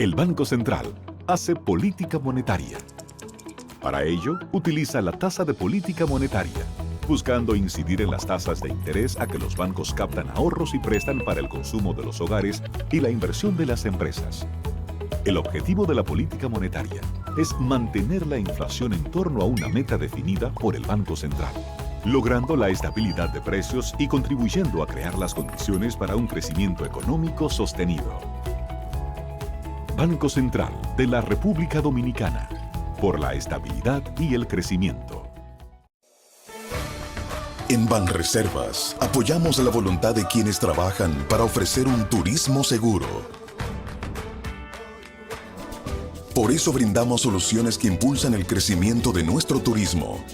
El Banco Central hace política monetaria. Para ello, utiliza la tasa de política monetaria, buscando incidir en las tasas de interés a que los bancos captan ahorros y prestan para el consumo de los hogares y la inversión de las empresas. El objetivo de la política monetaria es mantener la inflación en torno a una meta definida por el Banco Central, logrando la estabilidad de precios y contribuyendo a crear las condiciones para un crecimiento económico sostenido. Banco Central de la República Dominicana, por la estabilidad y el crecimiento. En Banreservas apoyamos la voluntad de quienes trabajan para ofrecer un turismo seguro. Por eso brindamos soluciones que impulsan el crecimiento de nuestro turismo,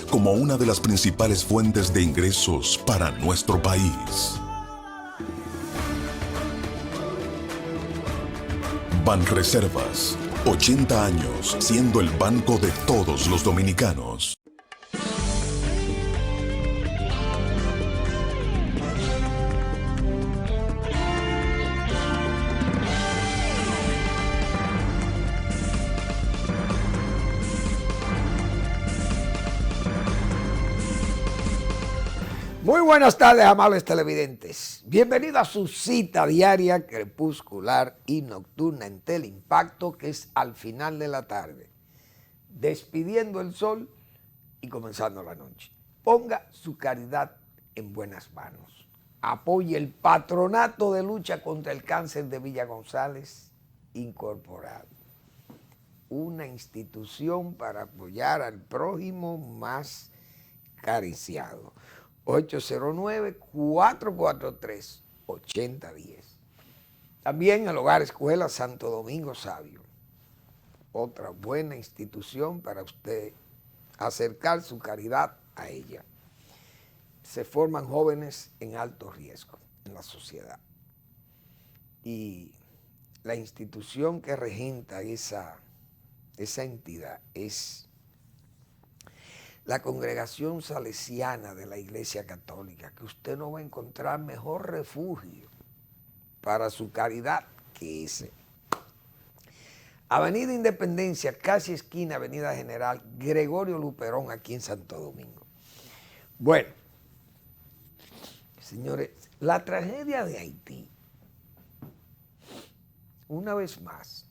como una de las principales fuentes de ingresos para nuestro país. Banreservas, 80 años siendo el banco de todos los dominicanos. Muy buenas tardes, amables televidentes. Bienvenido a su cita diaria, crepuscular y nocturna en Teleimpacto, que es al final de la tarde, despidiendo el sol y comenzando la noche. Ponga su caridad en buenas manos. Apoye el Patronato de Lucha contra el Cáncer de Villa González Incorporado, una institución para apoyar al prójimo más cariciado. 809-443-8010. También el Hogar Escuela Santo Domingo Sabio, otra buena institución para usted acercar su caridad a ella. Se forman jóvenes en alto riesgo en la sociedad. Y la institución que regenta esa entidad es la Congregación Salesiana de la Iglesia Católica, que usted no va a encontrar mejor refugio para su caridad que ese. Avenida Independencia, casi esquina Avenida General Gregorio Luperón, aquí en Santo Domingo. Bueno, señores, la tragedia de Haití, una vez más,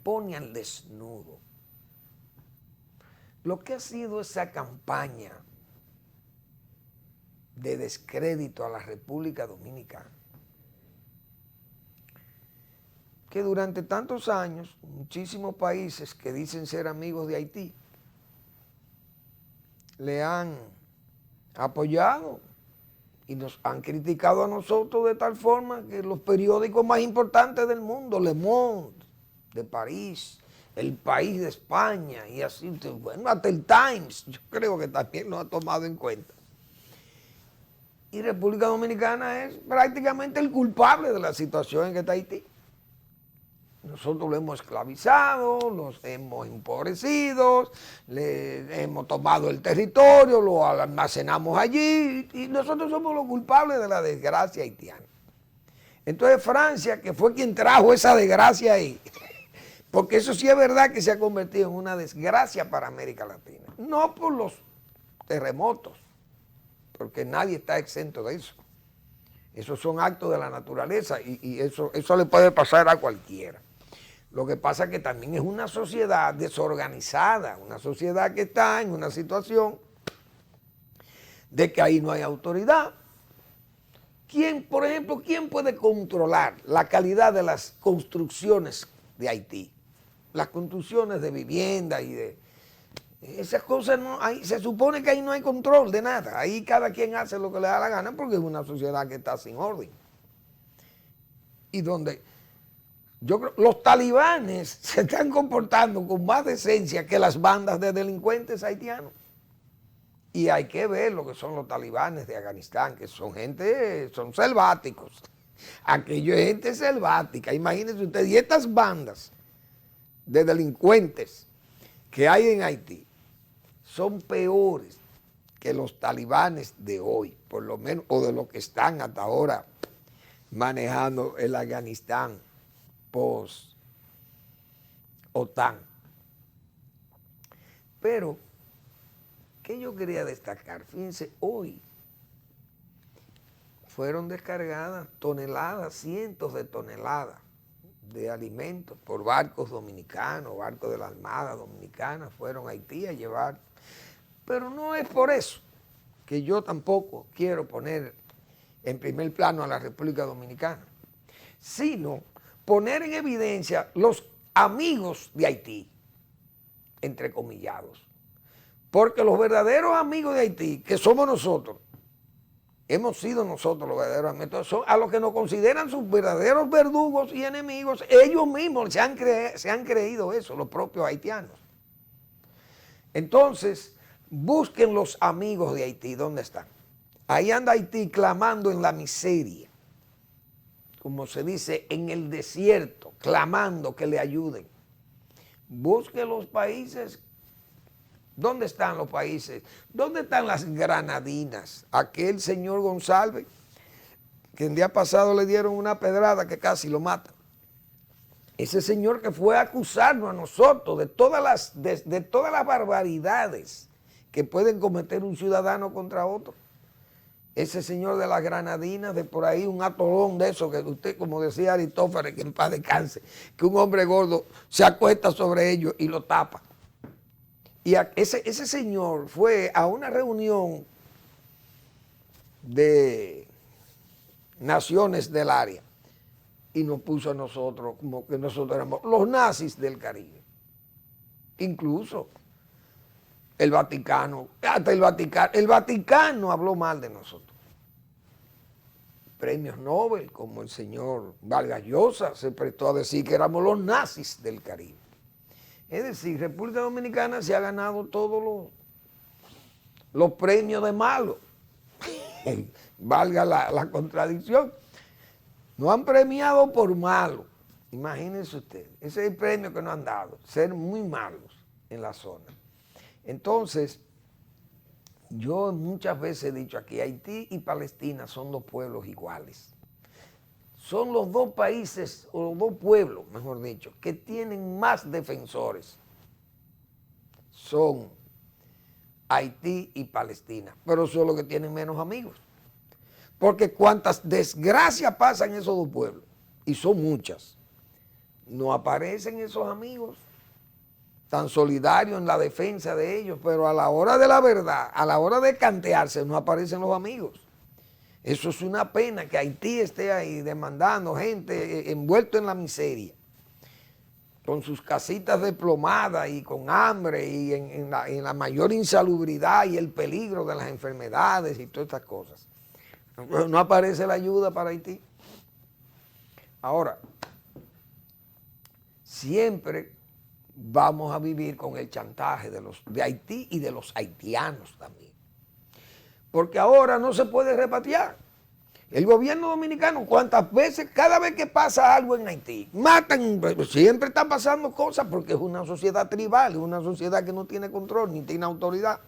pone al desnudo lo que ha sido esa campaña de descrédito a la República Dominicana, que durante tantos años muchísimos países que dicen ser amigos de Haití le han apoyado y nos han criticado a nosotros de tal forma que los periódicos más importantes del mundo, Le Monde de París, El País de España y así, bueno, hasta el Times, yo creo que también lo ha tomado en cuenta. Y República Dominicana es prácticamente el culpable de la situación en que está Haití. Nosotros lo hemos esclavizado, los hemos empobrecido, le hemos tomado el territorio, lo almacenamos allí y nosotros somos los culpables de la desgracia haitiana. Entonces Francia, que fue quien trajo esa desgracia ahí, porque eso sí es verdad que se ha convertido en una desgracia para América Latina. No por los terremotos, porque nadie está exento de eso. Esos son actos de la naturaleza y eso le puede pasar a cualquiera. Lo que pasa es que también es una sociedad desorganizada, una sociedad que está en una situación de que ahí no hay autoridad. Por ejemplo, quién puede controlar la calidad de las construcciones de Haití? Las construcciones de vivienda y de esas cosas, se supone que ahí no hay control de nada. Ahí cada quien hace lo que le da la gana porque es una sociedad que está sin orden. Y donde yo creo los talibanes se están comportando con más decencia que las bandas de delincuentes haitianos. Y hay que ver lo que son los talibanes de Afganistán, que son selváticos. Aquello es gente selvática. Imagínense ustedes, y estas bandas de delincuentes que hay en Haití son peores que los talibanes de hoy, por lo menos, o de lo que están hasta ahora manejando el Afganistán post-OTAN. Pero, ¿qué yo quería destacar? Fíjense, hoy fueron descargadas toneladas, cientos de toneladas de alimentos por barcos dominicanos, barcos de la Armada Dominicana, fueron a Haití a llevar. Pero no es por eso que yo tampoco quiero poner en primer plano a la República Dominicana, sino poner en evidencia los amigos de Haití, entrecomillados. Porque los verdaderos amigos de Haití, que somos nosotros, hemos sido nosotros los verdaderos amigos, son a los que nos consideran sus verdaderos verdugos y enemigos, ellos mismos se han creído eso, los propios haitianos. Entonces, busquen los amigos de Haití, ¿dónde están? Ahí anda Haití clamando en la miseria, como se dice, en el desierto, clamando que le ayuden. Busquen los países. ¿Dónde están los países? ¿Dónde están las Granadinas? Aquel señor González, que el día pasado le dieron una pedrada que casi lo matan. Ese señor que fue a acusarnos a nosotros de todas las barbaridades que pueden cometer un ciudadano contra otro. Ese señor de las Granadinas, de por ahí un atolón de eso, que usted, como decía Aristófanes, que en paz descanse, que un hombre gordo se acuesta sobre ellos y lo tapa. Y ese señor fue a una reunión de naciones del área y nos puso a nosotros como que nosotros éramos los nazis del Caribe. Incluso el Vaticano, hasta el Vaticano habló mal de nosotros. Premios Nobel, como el señor Vargas Llosa, se prestó a decir que éramos los nazis del Caribe. Es decir, República Dominicana se ha ganado todos los premios de malo. Valga la contradicción. Nos han premiado por malo. Imagínense ustedes. Ese es el premio que nos han dado. Ser muy malos en la zona. Entonces, yo muchas veces he dicho aquí, Haití y Palestina son dos pueblos iguales. Son los dos países, o los dos pueblos, mejor dicho, que tienen más defensores. Son Haití y Palestina, pero son los que tienen menos amigos. Porque cuantas desgracias pasan en esos dos pueblos, y son muchas, no aparecen esos amigos tan solidarios en la defensa de ellos, pero a la hora de la verdad, a la hora de cantearse, no aparecen los amigos. Eso es una pena que Haití esté ahí demandando gente envuelto en la miseria, con sus casitas desplomadas y con hambre y en la mayor insalubridad y el peligro de las enfermedades y todas estas cosas. No aparece la ayuda para Haití. Ahora, siempre vamos a vivir con el chantaje de Haití y de los haitianos también. Porque ahora no se puede repatriar. El gobierno dominicano, cuántas veces, cada vez que pasa algo en Haití, matan, siempre están pasando cosas porque es una sociedad tribal, es una sociedad que no tiene control ni tiene autoridad.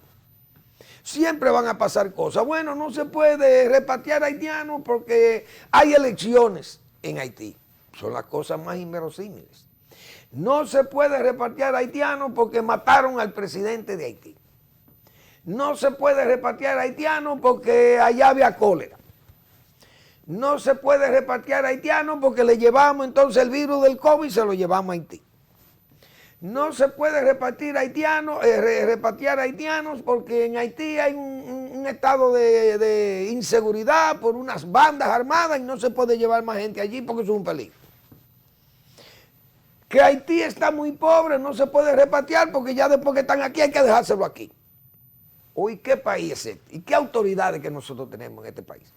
Siempre van a pasar cosas. Bueno, no se puede repatriar haitianos porque hay elecciones en Haití. Son las cosas más inverosímiles. No se puede repatriar haitianos porque mataron al presidente de Haití. No se puede repatriar haitianos porque allá había cólera. No se puede repatriar haitianos porque le llevamos entonces el virus del COVID y se lo llevamos a Haití. No se puede repatriar haitianos porque en Haití hay un estado de inseguridad por unas bandas armadas y no se puede llevar más gente allí porque eso es un peligro. Que Haití está muy pobre, no se puede repatriar porque ya después que están aquí hay que dejárselo aquí. Hoy, ¿qué país es este? ¿Y qué autoridades que nosotros tenemos en este país?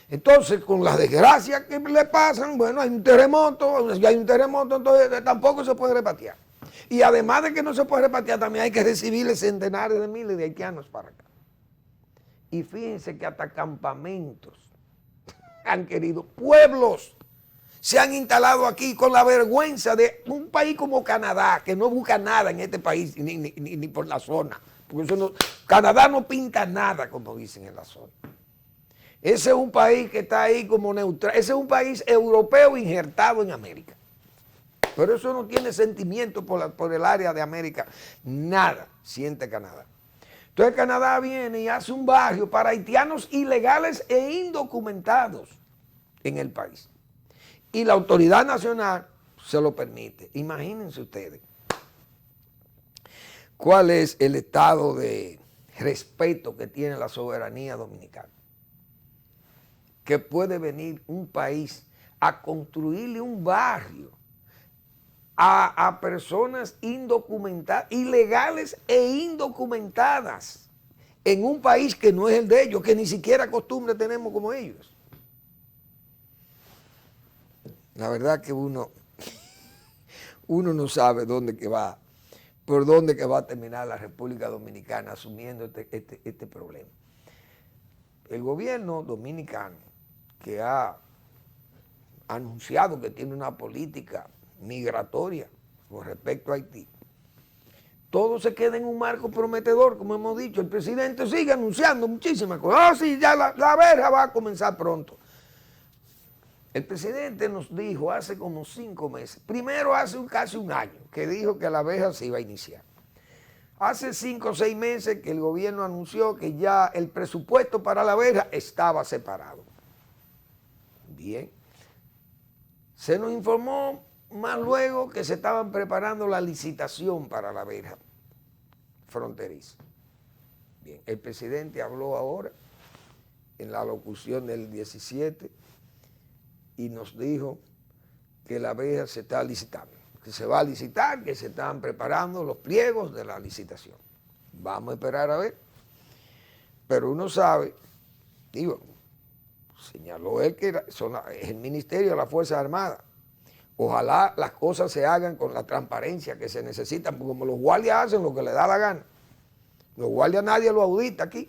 Entonces, con las desgracias que le pasan, bueno, hay un terremoto, entonces tampoco se puede repatriar. Y además de que no se puede repatriar, también hay que recibirle centenares de miles de haitianos para acá. Y fíjense que hasta campamentos han querido, pueblos se han instalado aquí con la vergüenza de un país como Canadá, que no busca nada en este país, ni por la zona. Porque Canadá no pinta nada, como dicen en la zona. Ese es un país que está ahí como neutral. Ese es un país europeo injertado en América. Pero eso no tiene sentimiento por el área de América. Nada siente Canadá. Entonces Canadá viene y hace un barrio para haitianos ilegales e indocumentados en el país. Y la autoridad nacional se lo permite. Imagínense ustedes cuál es el estado de respeto que tiene la soberanía dominicana. Que puede venir un país a construirle un barrio a personas indocumentadas, ilegales e indocumentadas, en un país que no es el de ellos, que ni siquiera costumbre tenemos como ellos. La verdad que uno no sabe por dónde que va a terminar la República Dominicana asumiendo este problema. El gobierno dominicano, que ha anunciado que tiene una política migratoria con respecto a Haití, todo se queda en un marco prometedor, como hemos dicho. El presidente sigue anunciando muchísimas cosas. Sí, ya la verja va a comenzar pronto. El presidente nos dijo hace como 5 meses, primero hace casi un año, que dijo que la verja se iba a iniciar. Hace 5 o 6 meses que el gobierno anunció que ya el presupuesto para la verja estaba separado. Bien. Se nos informó más luego que se estaban preparando la licitación para la verja fronteriza. Bien, el presidente habló ahora en la locución del 17 y nos dijo que la verja se está licitando, que se va a licitar, que se están preparando los pliegos de la licitación. Vamos a esperar a ver. Pero uno sabe, digo, señaló él que es el Ministerio de las Fuerzas Armadas. Ojalá las cosas se hagan con la transparencia que se necesita, porque como los guardias hacen lo que les da la gana. Los guardias nadie lo audita aquí.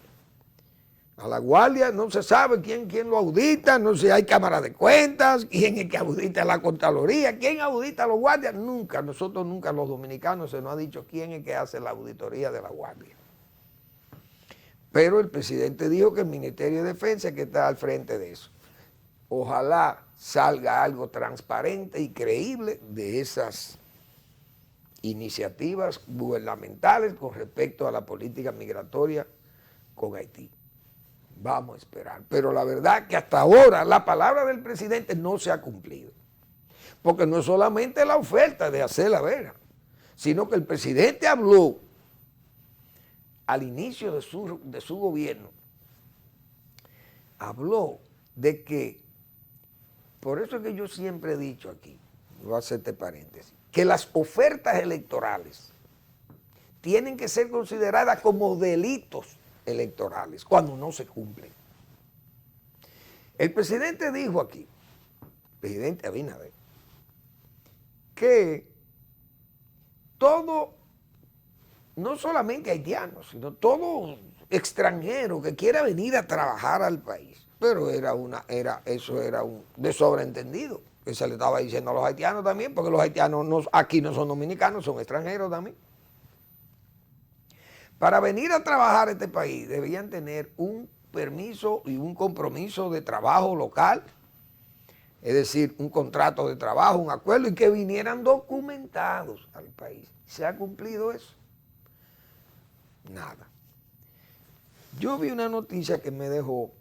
A la guardia no se sabe quién lo audita, no sé si hay cámara de cuentas, quién es que audita la Contraloría, quién audita a los guardias. Nunca, nosotros nunca, los dominicanos, se nos ha dicho quién es que hace la auditoría de la guardia. Pero el presidente dijo que el Ministerio de Defensa es que está al frente de eso. Ojalá salga algo transparente y creíble de esas iniciativas gubernamentales con respecto a la política migratoria con Haití. Vamos a esperar. Pero la verdad que hasta ahora la palabra del presidente no se ha cumplido. Porque no es solamente la oferta de hacer la verja, sino que el presidente habló al inicio de su gobierno, habló de que, por eso es que yo siempre he dicho aquí, voy a hacer este paréntesis, que las ofertas electorales tienen que ser consideradas como delitos electorales cuando no se cumplen. El presidente dijo aquí, presidente Abinader, que todo, no solamente haitianos, sino todo extranjero que quiera venir a trabajar al país, pero eso era un de sobreentendido, que se le estaba diciendo a los haitianos también, porque los haitianos aquí no son dominicanos, son extranjeros también. Para venir a trabajar a este país debían tener un permiso y un compromiso de trabajo local, es decir, un contrato de trabajo, un acuerdo, y que vinieran documentados al país. ¿Se ha cumplido eso? Nada. Yo vi una noticia que me dejó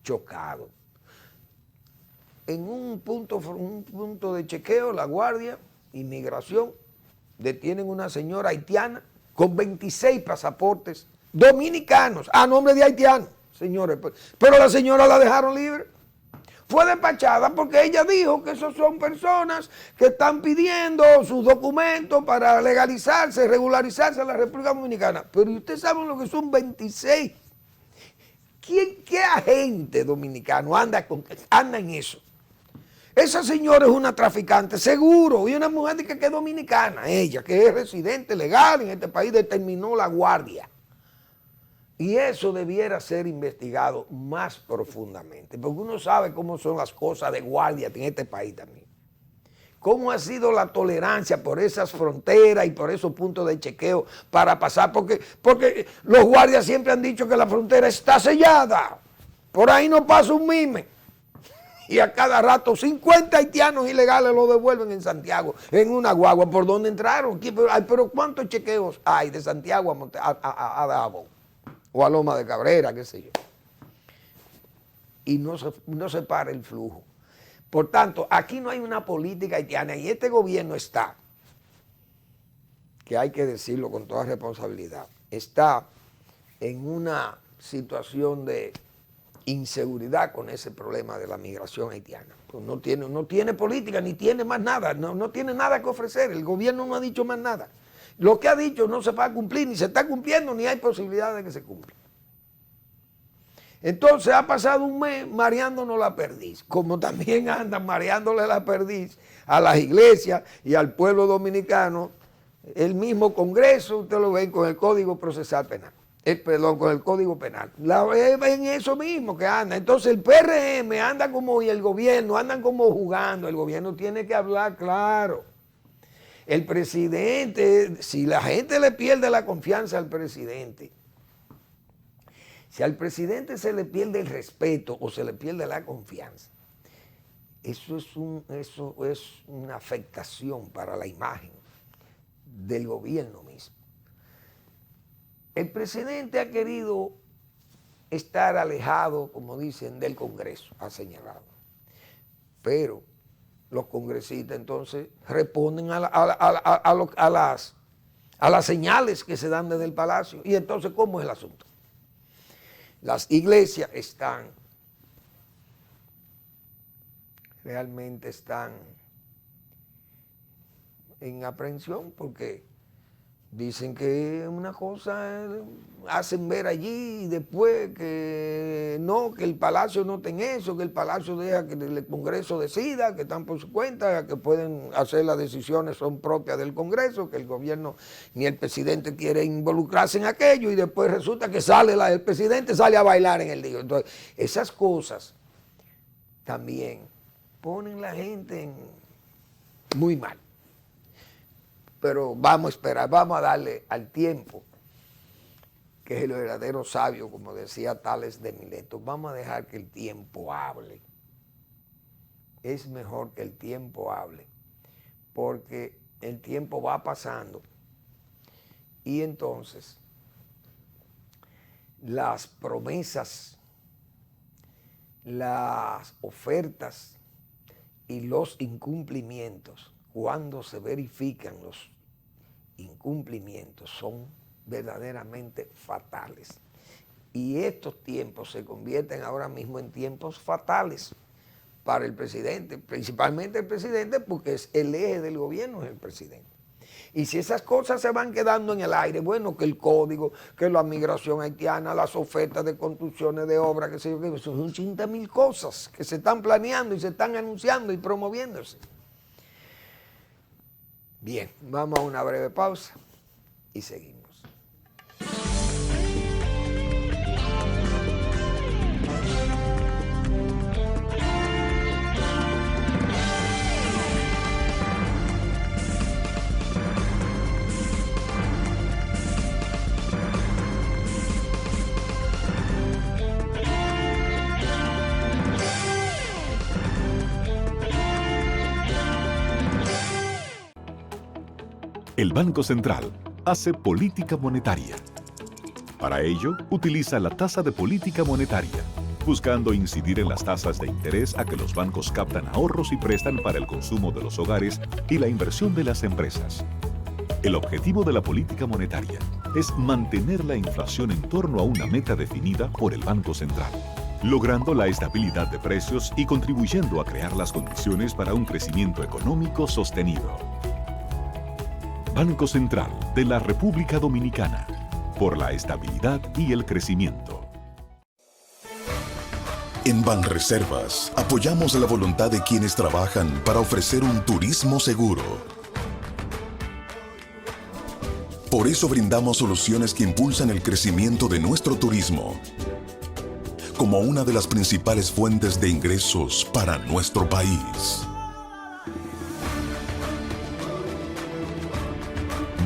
chocado. En un punto de chequeo, la Guardia, Inmigración, detienen una señora haitiana con 26 pasaportes dominicanos a nombre de haitianos, señores. Pero la señora la dejaron libre. Fue despachada porque ella dijo que esos son personas que están pidiendo sus documentos para legalizarse, regularizarse en la República Dominicana. Pero ustedes saben lo que son 26. ¿Qué agente dominicano anda en eso? Esa señora es una traficante, seguro, y una mujer que es dominicana, ella, que es residente legal en este país, determinó la Guardia. Y eso debiera ser investigado más profundamente, porque uno sabe cómo son las cosas de guardia en este país también. Cómo ha sido la tolerancia por esas fronteras y por esos puntos de chequeo para pasar, porque los guardias siempre han dicho que la frontera está sellada. Por ahí no pasa un mime. Y a cada rato 50 haitianos ilegales lo devuelven en Santiago, en una guagua. ¿Por dónde entraron? Pero ¿cuántos chequeos hay de Santiago a Dabo? O a Loma de Cabrera, qué sé yo. Y no se para el flujo. Por tanto, aquí no hay una política haitiana y este gobierno está, que hay que decirlo con toda responsabilidad, está en una situación de inseguridad con ese problema de la migración haitiana. Pues no tiene política, ni tiene más nada, no tiene nada que ofrecer. El gobierno no ha dicho más nada. Lo que ha dicho no se va a cumplir, ni se está cumpliendo, ni hay posibilidad de que se cumpla. Entonces ha pasado un mes mareándonos la perdiz, como también andan mareándole la perdiz a las iglesias y al pueblo dominicano. El mismo Congreso, usted lo ven con el Código Procesal Penal. Con el Código Penal. En eso mismo que anda. Entonces el PRM anda como, y el gobierno andan como jugando. El gobierno tiene que hablar claro. El presidente, si la gente le pierde la confianza al presidente, si al presidente se le pierde el respeto o se le pierde la confianza, eso es una afectación para la imagen del gobierno mismo. El presidente ha querido estar alejado, como dicen, del Congreso, ha señalado. Pero los congresistas entonces responden a las señales que se dan desde el Palacio. Y entonces, ¿cómo es el asunto? Las iglesias realmente están en aprehensión porque dicen que una cosa hacen ver allí y después que no, que el Palacio no tiene eso, que el Palacio deja que el Congreso decida, que están por su cuenta, que pueden hacer las decisiones, son propias del Congreso, que el gobierno ni el presidente quiere involucrarse en aquello y después resulta que el presidente sale a bailar en el día. Entonces, esas cosas también ponen la gente muy mal. Pero vamos a esperar, vamos a darle al tiempo, que es el verdadero sabio, como decía Tales de Mileto. Vamos a dejar que el tiempo hable. Es mejor que el tiempo hable, porque el tiempo va pasando y entonces las promesas, las ofertas y los incumplimientos, cuando se verifican los incumplimientos, son verdaderamente fatales. Y estos tiempos se convierten ahora mismo en tiempos fatales para el presidente, principalmente el presidente, porque es el eje del gobierno, es el presidente. Y si esas cosas se van quedando en el aire, bueno, que el código, que la migración haitiana, las ofertas de construcciones de obras, que sé yo, que eso son 80,000 cosas que se están planeando y se están anunciando y promoviéndose. Bien, vamos a una breve pausa y seguimos. El Banco Central hace política monetaria. Para ello, utiliza la tasa de política monetaria, buscando incidir en las tasas de interés a que los bancos captan ahorros y prestan para el consumo de los hogares y la inversión de las empresas. El objetivo de la política monetaria es mantener la inflación en torno a una meta definida por el Banco Central, logrando la estabilidad de precios y contribuyendo a crear las condiciones para un crecimiento económico sostenido. Banco Central de la República Dominicana, por la estabilidad y el crecimiento. En Banreservas apoyamos la voluntad de quienes trabajan para ofrecer un turismo seguro. Por eso brindamos soluciones que impulsan el crecimiento de nuestro turismo, como una de las principales fuentes de ingresos para nuestro país.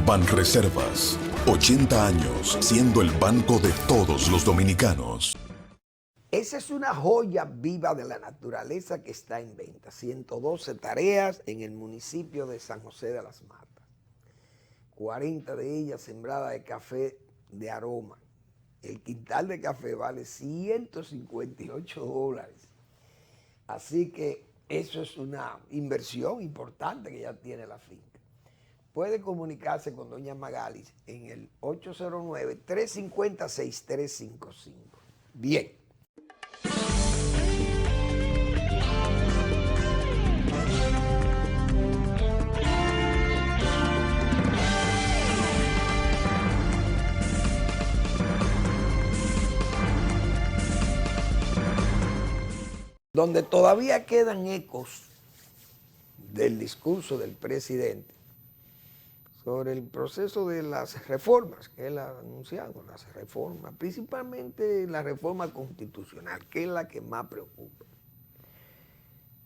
Banreservas, 80 años siendo el banco de todos los dominicanos. Esa es una joya viva de la naturaleza que está en venta. 112 tareas en el municipio de San José de las Matas. 40 de ellas sembradas de café de aroma. El quintal de café vale $158. Así que eso es una inversión importante que ya tiene la finca. Puede comunicarse con doña Magali en el 809-350-6355. Bien. Donde todavía quedan ecos del discurso del presidente sobre el proceso de las reformas que él ha anunciado, las reformas, principalmente la reforma constitucional, que es la que más preocupa.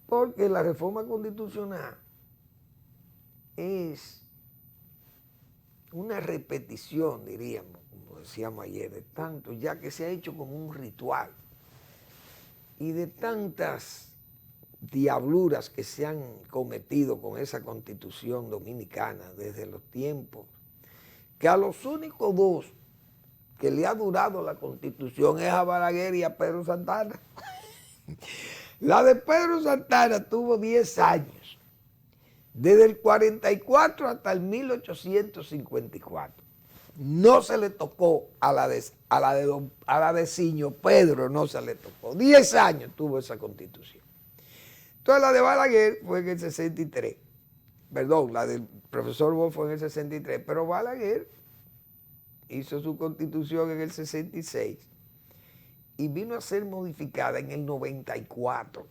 Porque la reforma constitucional es una repetición, diríamos, como decíamos ayer, de tanto, ya que se ha hecho como un ritual, y de tantas diabluras que se han cometido con esa Constitución dominicana desde los tiempos, que a los únicos dos que le ha durado la Constitución es a Balaguer y a Pedro Santana. La de Pedro Santana tuvo 10 años, desde el 44 hasta el 1854. No se le tocó a la de Siño Pedro, no se le tocó. 10 años tuvo esa Constitución. Entonces la de Balaguer fue en el 63. Perdón, la del profesor Bo fue en el 63, pero Balaguer hizo su Constitución en el 66 y vino a ser modificada en el 94,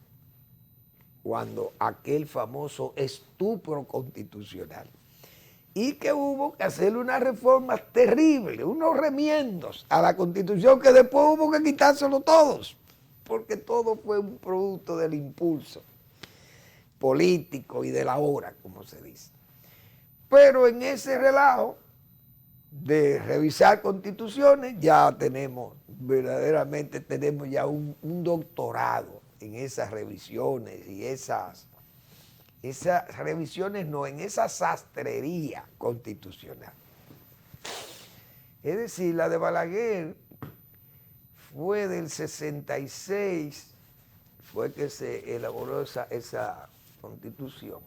cuando aquel famoso estupro constitucional. Y que hubo que hacerle unas reformas terribles, unos remiendos a la Constitución que después hubo que quitárselo todos, porque todo fue un producto del impulso político y de la hora, como se dice. Pero en ese relajo de revisar constituciones ya tenemos, verdaderamente tenemos ya un doctorado en esas revisiones y esas revisiones no, en esa sastrería constitucional. Es decir, la de Balaguer fue del 66, fue que se elaboró esa Constitución.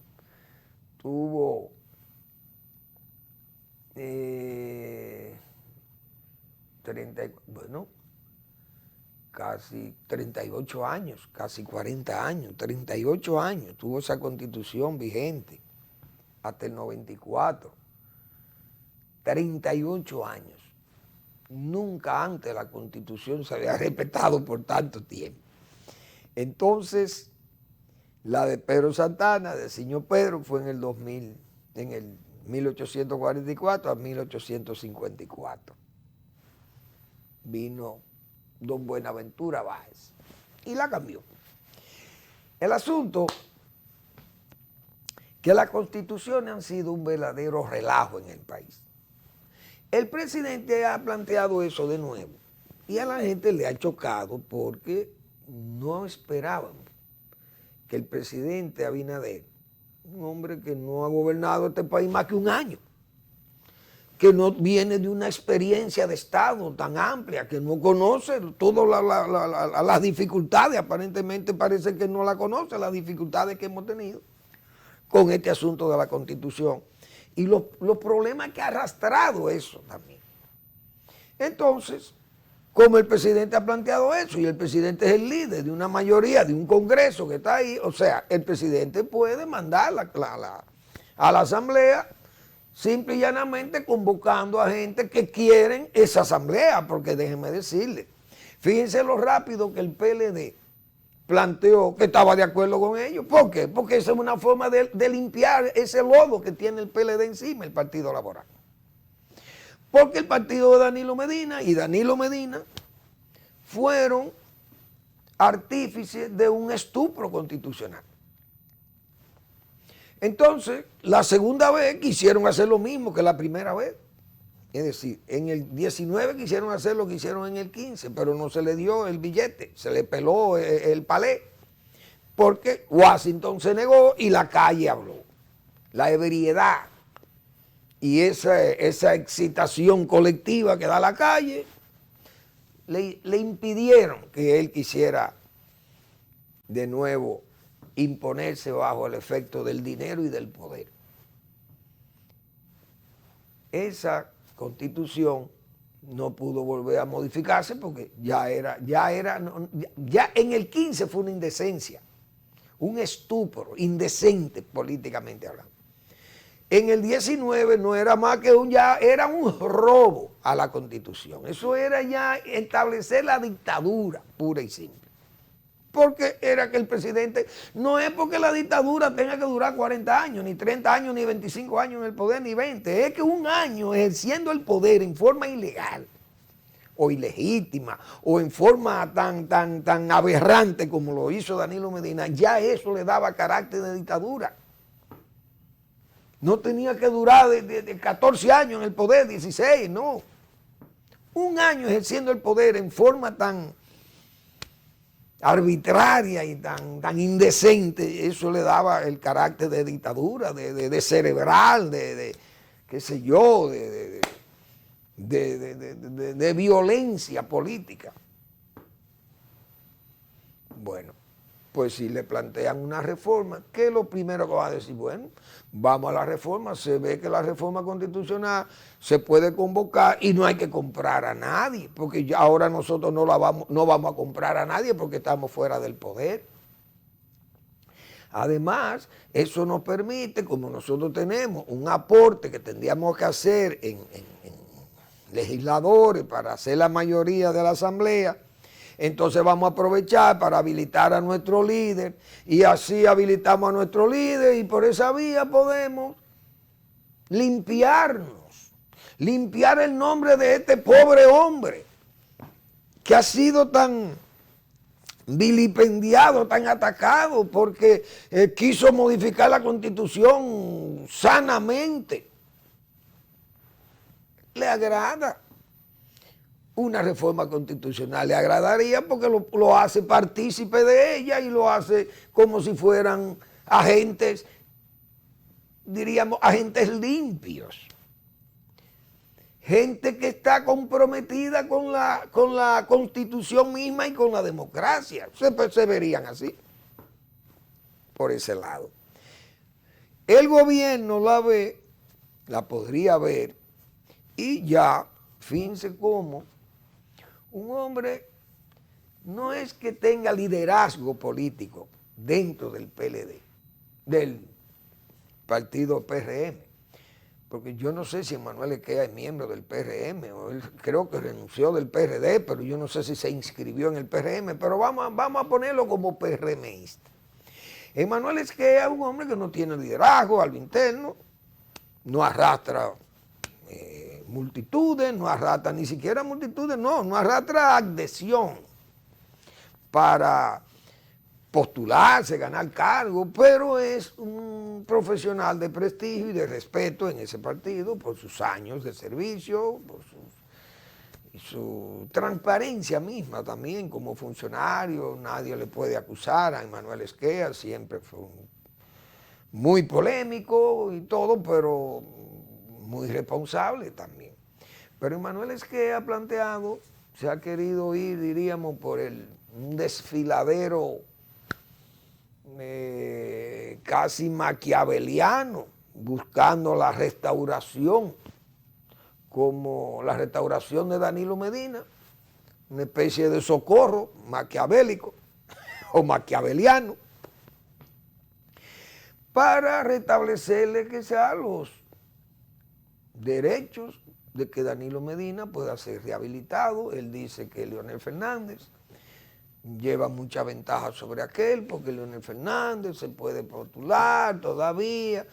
Tuvo 38 años, casi 40 años, 38 años tuvo esa Constitución vigente, hasta el 94, 38 años. Nunca antes la Constitución se había respetado por tanto tiempo. Entonces, la de Pedro Santana, de Siño Pedro, fue en el 2000, en el 1844 a 1854. Vino don Buenaventura Báez y la cambió. El asunto que las constituciones han sido un verdadero relajo en el país. El presidente ha planteado eso de nuevo y a la gente le ha chocado porque no esperaban que el presidente Abinader, un hombre que no ha gobernado este país más que un año, que no viene de una experiencia de Estado tan amplia, que no conoce todas las dificultades, aparentemente parece que no la conoce, las dificultades que hemos tenido con este asunto de la Constitución y los problemas que ha arrastrado eso también. Entonces, como el presidente ha planteado eso y el presidente es el líder de una mayoría, de un Congreso que está ahí, o sea, el presidente puede mandar a la Asamblea simple y llanamente convocando a gente que quieren esa Asamblea, porque déjenme decirle, fíjense lo rápido que el PLD planteó que estaba de acuerdo con ellos. ¿Por qué? Porque esa es una forma de limpiar ese lodo que tiene el PLD encima, el Partido Laboral. Porque el partido de Danilo Medina y Danilo Medina fueron artífices de un estupro constitucional. Entonces, la segunda vez quisieron hacer lo mismo que la primera vez. Es decir, en el 19 quisieron hacer lo que hicieron en el 15, pero no se le dio el billete, se le peló el palé, porque Washington se negó y la calle habló. La ebriedad y esa excitación colectiva que da la calle le impidieron que él quisiera de nuevo imponerse bajo el efecto del dinero y del poder. Esa Constitución no pudo volver a modificarse porque ya en el 15 fue una indecencia, un estupro, indecente políticamente hablando. En el 19 no era más que era un robo a la Constitución. Eso era ya establecer la dictadura pura y simple. Porque era que el presidente, no es porque la dictadura tenga que durar 40 años, ni 30 años, ni 25 años en el poder, ni 20. Es que un año ejerciendo el poder en forma ilegal, o ilegítima, o en forma tan aberrante como lo hizo Danilo Medina, ya eso le daba carácter de dictadura. No tenía que durar de 14 años en el poder, 16, no. Un año ejerciendo el poder en forma tan arbitraria y tan indecente, eso le daba el carácter de dictadura, de cerebral, qué sé yo, de violencia política. Bueno, pues si le plantean una reforma, ¿qué es lo primero que va a decir? Bueno, vamos a la reforma, se ve que la reforma constitucional se puede convocar y no hay que comprar a nadie, porque ya ahora nosotros no vamos a comprar a nadie porque estamos fuera del poder. Además, eso nos permite, como nosotros tenemos un aporte que tendríamos que hacer en legisladores para hacer la mayoría de la asamblea, entonces vamos a aprovechar para habilitar a nuestro líder y así habilitamos a nuestro líder y por esa vía podemos limpiar el nombre de este pobre hombre que ha sido tan vilipendiado, tan atacado porque quiso modificar la Constitución sanamente. Le agrada una reforma constitucional, le agradaría porque lo hace partícipe de ella y lo hace como si fueran agentes, diríamos, agentes limpios. Gente que está comprometida con la Constitución misma y con la democracia. Se verían así, por ese lado. El gobierno la podría ver y ya, fíjense cómo un hombre no es que tenga liderazgo político dentro del PLD, del partido PRM, porque yo no sé si Emanuel Esquea es miembro del PRM, o él creo que renunció del PRD, pero yo no sé si se inscribió en el PRM, pero vamos a ponerlo como PRMista. Emanuel Esquea es un hombre que no tiene liderazgo a lo interno, no arrastra multitudes, no arrastra ni siquiera multitudes, no arrastra adhesión para postularse, ganar cargo, pero es un profesional de prestigio y de respeto en ese partido por sus años de servicio, por su transparencia misma también como funcionario. Nadie le puede acusar a Emanuel Esquea, siempre fue muy polémico y todo, pero muy responsable también. Pero Emanuel Esquea ha planteado, se ha querido ir, diríamos, por un desfiladero casi maquiaveliano, buscando la restauración, como la restauración de Danilo Medina, una especie de socorro maquiavélico o maquiaveliano, para restablecerle que sean los derechos de que Danilo Medina pueda ser rehabilitado. Él dice que Leonel Fernández lleva mucha ventaja sobre aquel, porque Leonel Fernández se puede postular todavía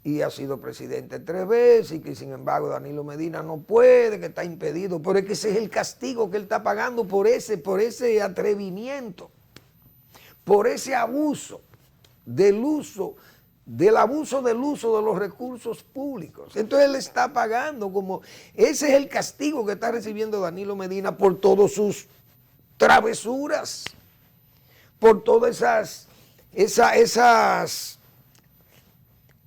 y ha sido presidente 3 veces y que sin embargo Danilo Medina no puede, que está impedido, pero es que ese es el castigo que él está pagando por ese atrevimiento, por ese abuso del uso del abuso del uso de los recursos públicos. Entonces él está pagando como, ese es el castigo que está recibiendo Danilo Medina por todas sus travesuras, por todas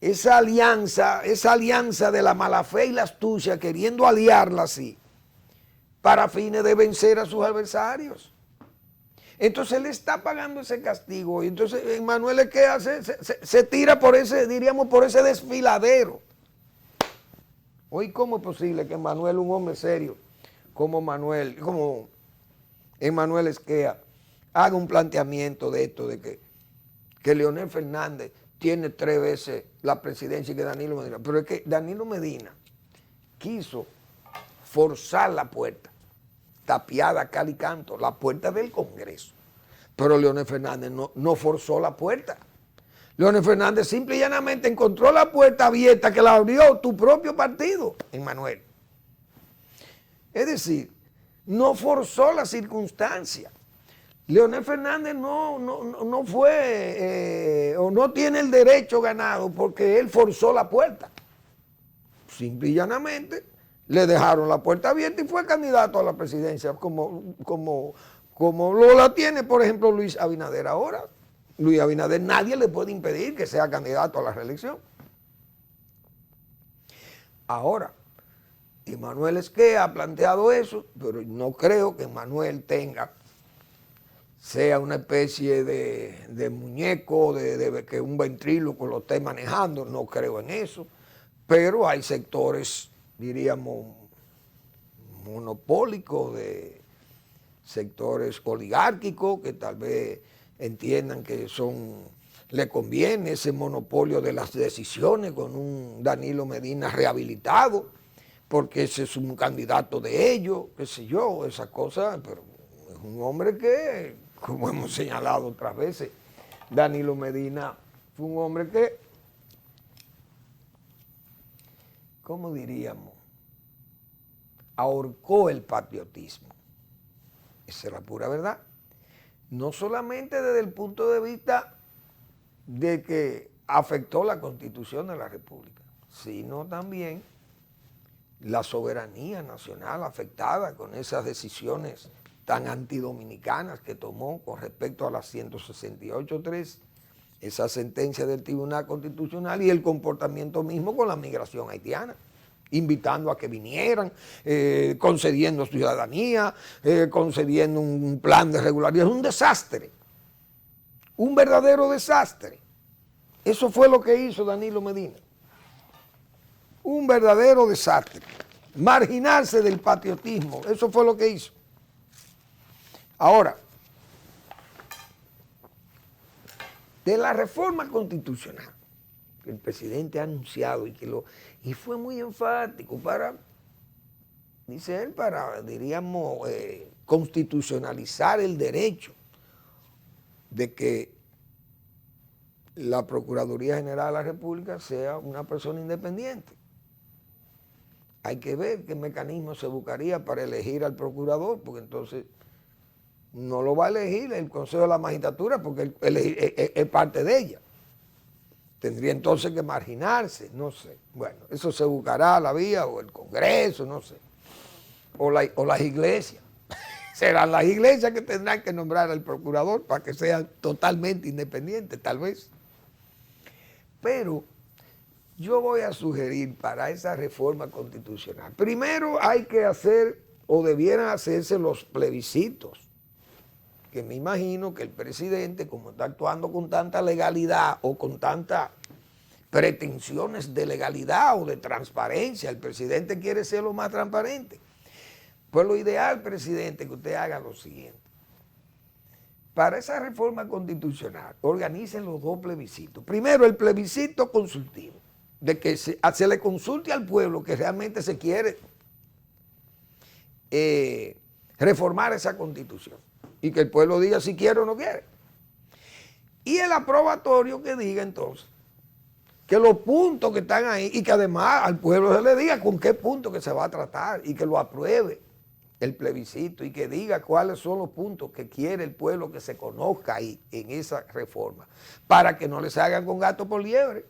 esa alianza de la mala fe y la astucia, queriendo aliarla así, para fines de vencer a sus adversarios. Entonces él está pagando ese castigo y entonces Manuel, ¿qué hace? Se tira por ese, diríamos, por ese desfiladero. Hoy, ¿cómo es posible que Manuel, un hombre serio como Emanuel Esquea, haga un planteamiento de esto, de que Leonel Fernández tiene 3 veces la presidencia y que Danilo Medina? Pero es que Danilo Medina quiso forzar la puerta, tapiada cal y canto, la puerta del Congreso. Pero Leonel Fernández no forzó la puerta. Leonel Fernández simple y llanamente encontró la puerta abierta que la abrió tu propio partido, Emmanuel. Es decir, no forzó la circunstancia. Leonel Fernández no fue o no tiene el derecho ganado porque él forzó la puerta. Simple y llanamente le dejaron la puerta abierta y fue candidato a la presidencia como lo la tiene, por ejemplo, Luis Abinader ahora. Luis Abinader nadie le puede impedir que sea candidato a la reelección. Ahora, Emanuel Esquea ha planteado eso, pero no creo que Emanuel sea una especie de muñeco, de que un ventríloco lo esté manejando, no creo en eso, pero hay sectores, diríamos, monopólicos, de sectores oligárquicos que tal vez entiendan que le conviene ese monopolio de las decisiones con un Danilo Medina rehabilitado, porque ese es un candidato de ellos, qué sé yo, esas cosas, pero es un hombre que, como hemos señalado otras veces, Danilo Medina fue un hombre que, ¿cómo diríamos?, ahorcó el patriotismo. Esa es la pura verdad. No solamente desde el punto de vista de que afectó la Constitución de la República, sino también la soberanía nacional afectada con esas decisiones tan antidominicanas que tomó con respecto a la 168.3, esa sentencia del Tribunal Constitucional y el comportamiento mismo con la migración haitiana, invitando a que vinieran, concediendo ciudadanía, concediendo un plan de regularidad. Es un desastre, un verdadero desastre. Eso fue lo que hizo Danilo Medina. Un verdadero desastre. Marginarse del patriotismo, eso fue lo que hizo. Ahora, de la reforma constitucional que el presidente ha anunciado y fue muy enfático dice él, diríamos, constitucionalizar el derecho de que la Procuraduría General de la República sea una persona independiente. Hay que ver qué mecanismo se buscaría para elegir al procurador, porque entonces no lo va a elegir el Consejo de la Magistratura, porque es parte de ella. Tendría entonces que marginarse, no sé. Bueno, eso se buscará la vía o el Congreso, no sé. O las iglesias. Serán las iglesias que tendrán que nombrar al procurador para que sea totalmente independiente, tal vez. Pero yo voy a sugerir para esa reforma constitucional, primero hay que hacer, o debieran hacerse, los plebiscitos, que me imagino que el presidente, como está actuando con tanta legalidad o con tantas pretensiones de legalidad o de transparencia, el presidente quiere ser lo más transparente. Pues lo ideal, presidente, que usted haga lo siguiente. Para esa reforma constitucional, organicen los 2 plebiscitos. Primero, el plebiscito consultivo, de que se le consulte al pueblo que realmente se quiere reformar esa constitución y que el pueblo diga si quiere o no quiere. Y el aprobatorio que diga entonces que los puntos que están ahí y que además al pueblo se le diga con qué punto que se va a tratar y que lo apruebe el plebiscito y que diga cuáles son los puntos que quiere el pueblo que se conozca ahí en esa reforma para que no les hagan con gato por liebre.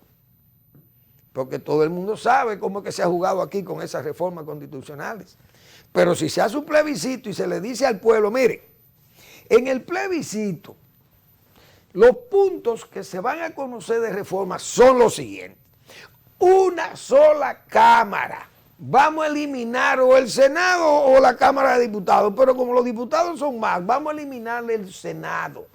porque todo el mundo sabe cómo es que se ha jugado aquí con esas reformas constitucionales. Pero si se hace un plebiscito y se le dice al pueblo, mire, en el plebiscito, los puntos que se van a conocer de reforma son los siguientes. Una sola Cámara. Vamos a eliminar o el Senado o la Cámara de Diputados, pero como los diputados son más, vamos a eliminar el Senado.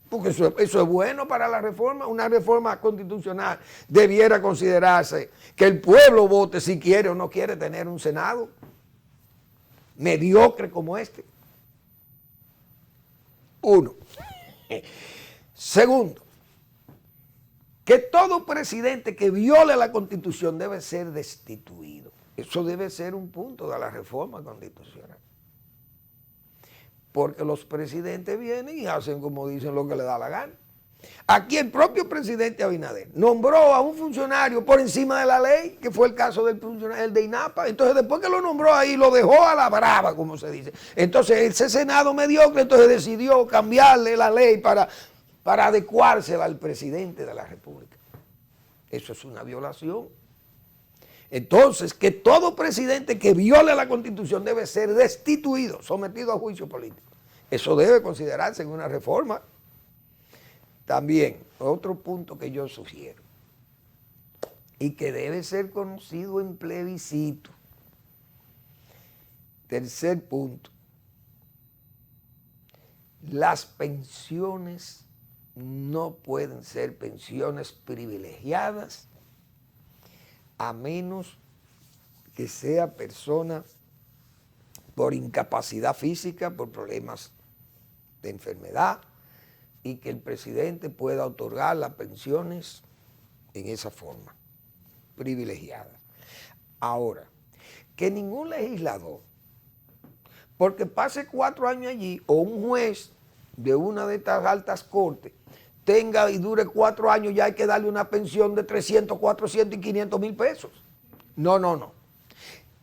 Porque eso es bueno para la reforma. Una reforma constitucional debiera considerarse que el pueblo vote si quiere o no quiere tener un Senado mediocre como este. Uno. Segundo, que todo presidente que viole la Constitución debe ser destituido. Eso debe ser un punto de la reforma constitucional. Porque los presidentes vienen y hacen como dicen lo que les da la gana. Aquí el propio presidente Abinader nombró a un funcionario por encima de la ley, que fue el caso del funcionario, el de INAPA. Entonces después que lo nombró ahí, lo dejó a la brava, como se dice. Entonces ese Senado mediocre entonces decidió cambiarle la ley para adecuársela al presidente de la República. Eso es una violación. Entonces, que todo presidente que viole la Constitución debe ser destituido, sometido a juicio político. Eso debe considerarse en una reforma. También, otro punto que yo sugiero, y que debe ser conocido en plebiscito. Tercer punto, las pensiones no pueden ser pensiones privilegiadas a menos que sea persona por incapacidad física, por problemas de enfermedad, y que el presidente pueda otorgar las pensiones en esa forma, privilegiadas. Ahora, que ningún legislador, porque pase 4 años allí, o un juez de una de estas altas cortes, tenga y dure 4 años, ya hay que darle una pensión de 300, 400 y 500 mil pesos. No, no, no.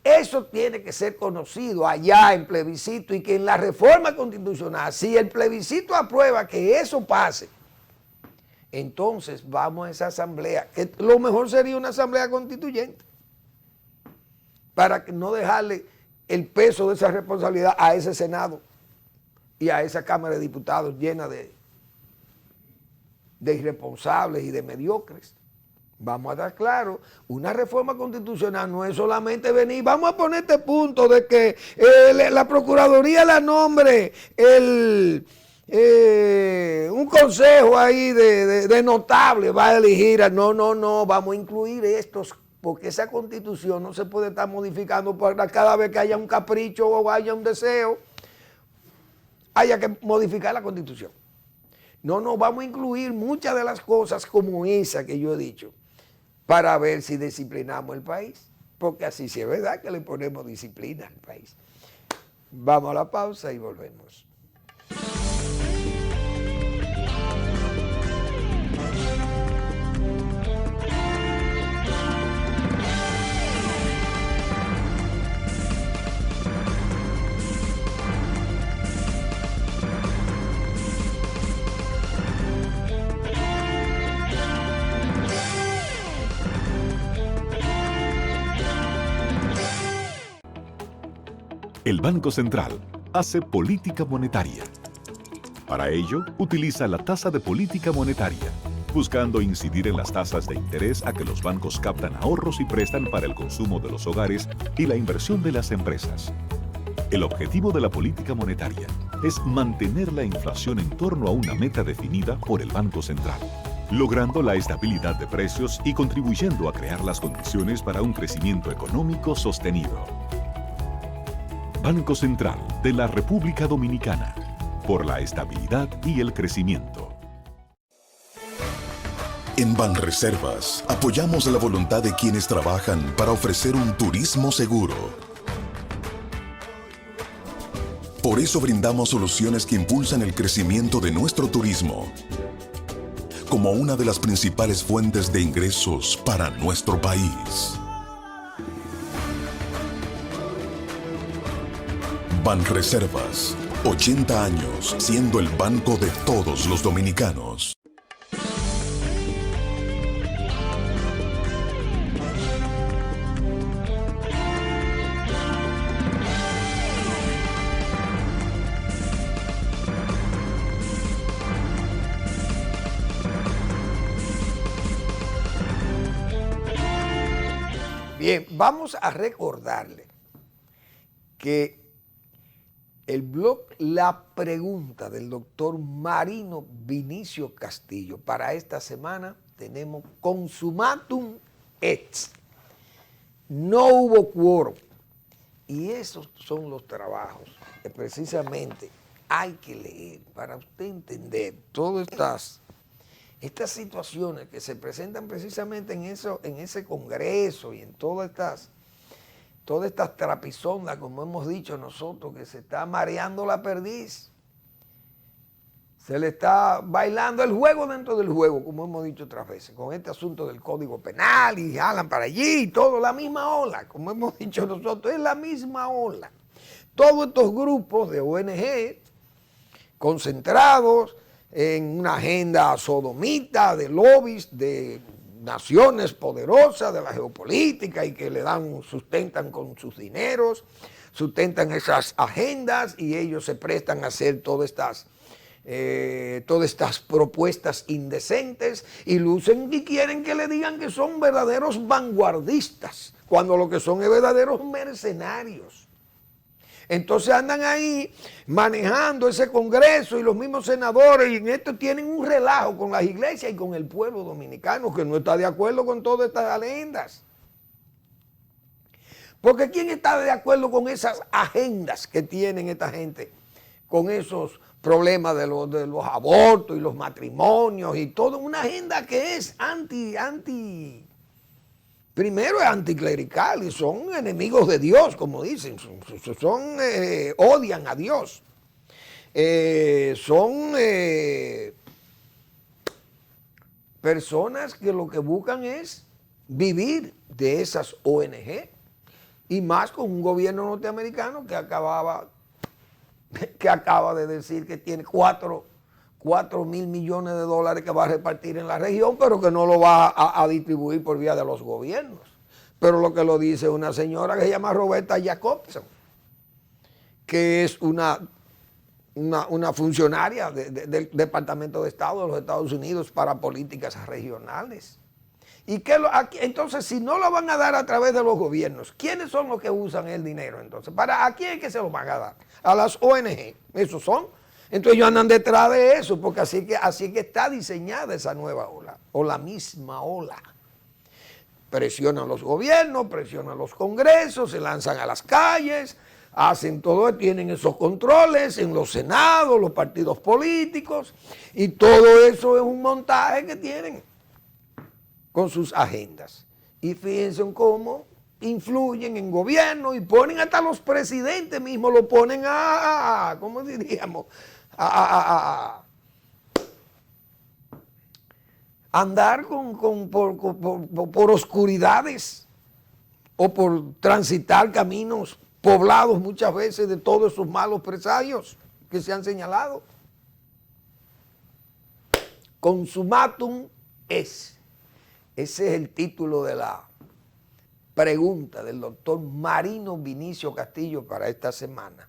Eso tiene que ser conocido allá en plebiscito, y que en la reforma constitucional, si el plebiscito aprueba que eso pase, entonces vamos a esa asamblea, que lo mejor sería una asamblea constituyente, para que no dejarle el peso de esa responsabilidad a ese Senado y a esa Cámara de Diputados llena de irresponsables y de mediocres. Vamos a dar claro, una reforma constitucional no es solamente venir, vamos a poner este punto de que la Procuraduría la nombre un consejo ahí de notable, va a elegir, no, vamos a incluir estos, porque esa Constitución no se puede estar modificando para cada vez que haya un capricho o haya un deseo, haya que modificar la Constitución. No, vamos a incluir muchas de las cosas como esa que yo he dicho, para ver si disciplinamos el país, porque así sí es verdad que le ponemos disciplina al país. Vamos a la pausa y volvemos. El Banco Central hace política monetaria. Para ello, utiliza la tasa de política monetaria, buscando incidir en las tasas de interés a que los bancos captan ahorros y prestan para el consumo de los hogares y la inversión de las empresas. El objetivo de la política monetaria es mantener la inflación en torno a una meta definida por el Banco Central, logrando la estabilidad de precios y contribuyendo a crear las condiciones para un crecimiento económico sostenido. Banco Central de la República Dominicana, por la estabilidad y el crecimiento. En Banreservas apoyamos la voluntad de quienes trabajan para ofrecer un turismo seguro. Por eso brindamos soluciones que impulsan el crecimiento de nuestro turismo, como una de las principales fuentes de ingresos para nuestro país. Banreservas, 80 años siendo el banco de todos los dominicanos. Bien, vamos a recordarle que el blog La Pregunta del doctor Marino Vinicio Castillo, para esta semana tenemos consumatum est. No hubo quórum. Y esos son los trabajos que precisamente hay que leer para usted entender todas estas situaciones que se presentan precisamente en ese congreso y en todas estas trapisondas, como hemos dicho nosotros, que se está mareando la perdiz. Se le está bailando el juego dentro del juego, como hemos dicho otras veces, con este asunto del Código Penal y jalan para allí y todo, la misma ola, como hemos dicho nosotros, es la misma ola. Todos estos grupos de ONG concentrados en una agenda sodomita, de lobbies, de naciones poderosas, de la geopolítica y que sustentan con sus dineros, sustentan esas agendas y ellos se prestan a hacer todas estas propuestas indecentes y lucen y quieren que le digan que son verdaderos vanguardistas, cuando lo que son es verdaderos mercenarios. Entonces andan ahí manejando ese congreso y los mismos senadores y en esto tienen un relajo con las iglesias y con el pueblo dominicano que no está de acuerdo con todas estas agendas. Porque ¿quién está de acuerdo con esas agendas que tienen esta gente? Con esos problemas de los abortos y los matrimonios y todo, una agenda que es primero es anticlerical y son enemigos de Dios, como dicen, odian a Dios. Son personas que lo que buscan es vivir de esas ONG y más con un gobierno norteamericano que acaba de decir que tiene 4 mil millones de dólares que va a repartir en la región, pero que no lo va a distribuir por vía de los gobiernos. Pero lo que lo dice una señora que se llama Roberta Jacobson, que es una funcionaria del Departamento de Estado de los Estados Unidos para políticas regionales. Y entonces, si no lo van a dar a través de los gobiernos, ¿quiénes son los que usan el dinero entonces? ¿A quién es que se lo van a dar? A las ONG, esos son. Entonces ellos andan detrás de eso, porque así que está diseñada esa nueva ola, o la misma ola. Presionan los gobiernos, presionan los congresos, se lanzan a las calles, hacen todo, tienen esos controles en los senados, los partidos políticos, y todo eso es un montaje que tienen con sus agendas. Y fíjense en cómo influyen en gobierno y ponen hasta los presidentes mismos, lo ponen ¿cómo diríamos? Andar por oscuridades o por transitar caminos poblados muchas veces de todos esos malos presagios que se han señalado. Consumatum est. Ese es el título de la pregunta del doctor Marino Vinicio Castillo para esta semana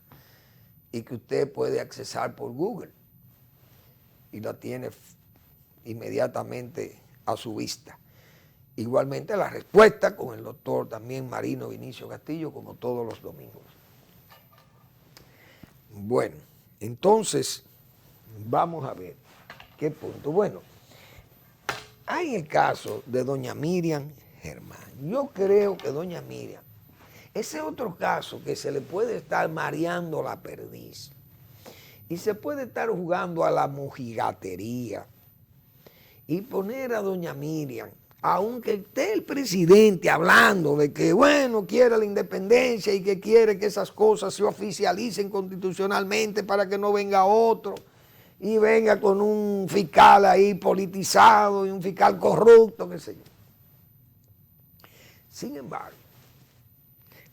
y que usted puede accesar por Google y la tiene inmediatamente a su vista. Igualmente la respuesta con el doctor también Marino Vinicio Castillo como todos los domingos. Bueno, entonces vamos a ver qué punto. Bueno, hay el caso de doña Miriam Germán. Yo creo que doña Miriam, ese otro caso que se le puede estar mareando la perdiz y se puede estar jugando a la mojigatería y poner a doña Miriam, aunque esté el presidente hablando de que, bueno, quiere la independencia y que quiere que esas cosas se oficialicen constitucionalmente para que no venga otro y venga con un fiscal ahí politizado y un fiscal corrupto, qué sé yo. Sin embargo,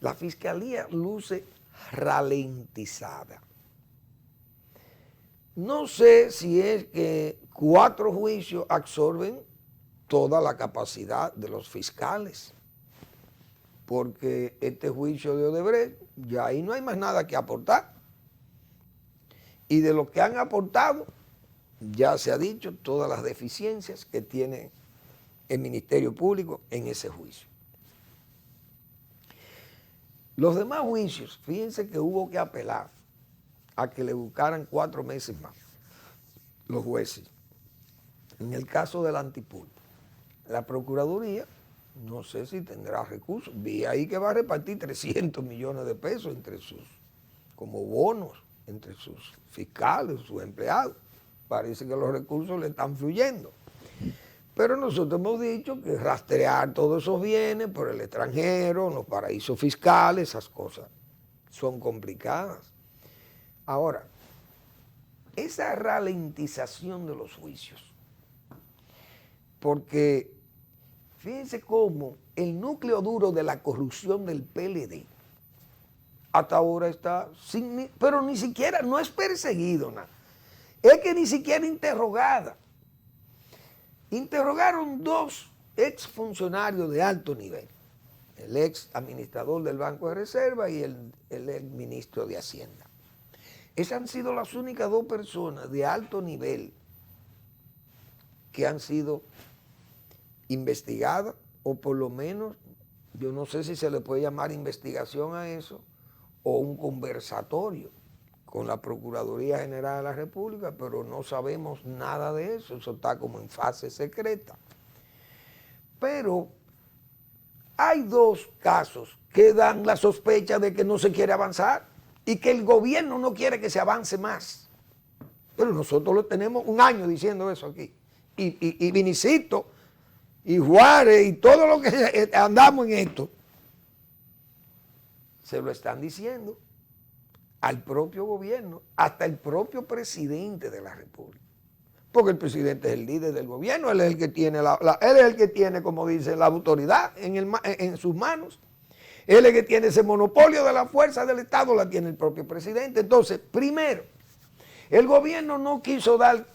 la fiscalía luce ralentizada. No sé si es que 4 juicios absorben toda la capacidad de los fiscales, porque este juicio de Odebrecht, ya ahí no hay más nada que aportar. Y de lo que han aportado, ya se ha dicho todas las deficiencias que tiene el Ministerio Público en ese juicio. Los demás juicios, fíjense que hubo que apelar a que le buscaran 4 meses más los jueces. En el caso del antipulpo, la Procuraduría, no sé si tendrá recursos, vi ahí que va a repartir 300 millones de pesos entre sus, como bonos, entre sus fiscales, sus empleados. Parece que los recursos le están fluyendo. Pero nosotros hemos dicho que rastrear todos esos bienes por el extranjero, los paraísos fiscales, esas cosas son complicadas. Ahora, esa ralentización de los juicios, porque fíjense cómo el núcleo duro de la corrupción del PLD hasta ahora está sin, pero ni siquiera, no es perseguido nada, es que ni siquiera interrogada. Interrogaron 2 exfuncionarios de alto nivel, el ex administrador del Banco de Reserva y el ex ministro de Hacienda. Esas han sido las únicas 2 personas de alto nivel que han sido investigadas, o por lo menos, yo no sé si se le puede llamar investigación a eso, o un conversatorio con la Procuraduría General de la República, pero no sabemos nada de eso, eso está como en fase secreta. Pero hay 2 casos que dan la sospecha de que no se quiere avanzar y que el gobierno no quiere que se avance más. Pero nosotros lo tenemos 1 año diciendo eso aquí. Y Vinicito, y Juárez, y todo lo que andamos en esto, se lo están diciendo al propio gobierno, hasta el propio presidente de la República. Porque el presidente es el líder del gobierno, él es el que tiene, él es el que tiene, como dice, la autoridad en sus manos. Él es el que tiene ese monopolio de la fuerza del Estado, la tiene el propio presidente. Entonces, primero, el gobierno no quiso dar,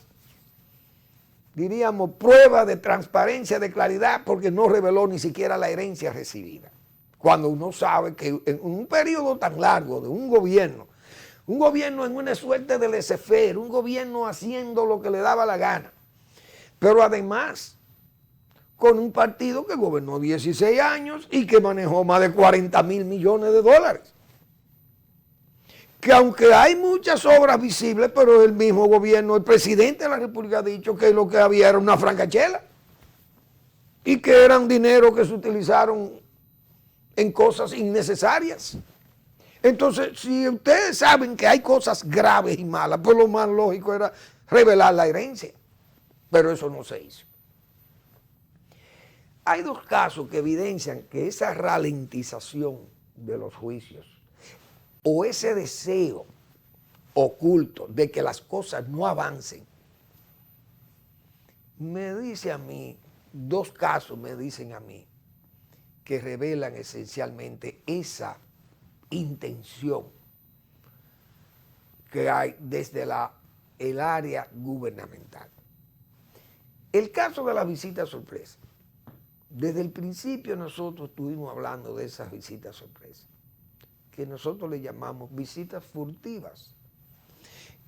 diríamos, prueba de transparencia, de claridad, porque no reveló ni siquiera la herencia recibida. Cuando uno sabe que en un periodo tan largo de un gobierno en una suerte de laissez-faire, un gobierno haciendo lo que le daba la gana, pero además con un partido que gobernó 16 años y que manejó más de 40.000 millones de dólares. Que aunque hay muchas obras visibles, pero el mismo gobierno, el presidente de la República ha dicho que lo que había era una francachela y que eran dinero que se utilizaron en cosas innecesarias. Entonces, si ustedes saben que hay cosas graves y malas, pues lo más lógico era revelar la herencia, pero eso no se hizo. Hay 2 casos que evidencian que esa ralentización de los juicios o ese deseo oculto de que las cosas no avancen, me dice a mí, 2 casos me dicen a mí, que revelan esencialmente esa intención que hay desde el área gubernamental. El caso de la visita sorpresa. Desde el principio nosotros estuvimos hablando de esas visitas sorpresa, que nosotros le llamamos visitas furtivas.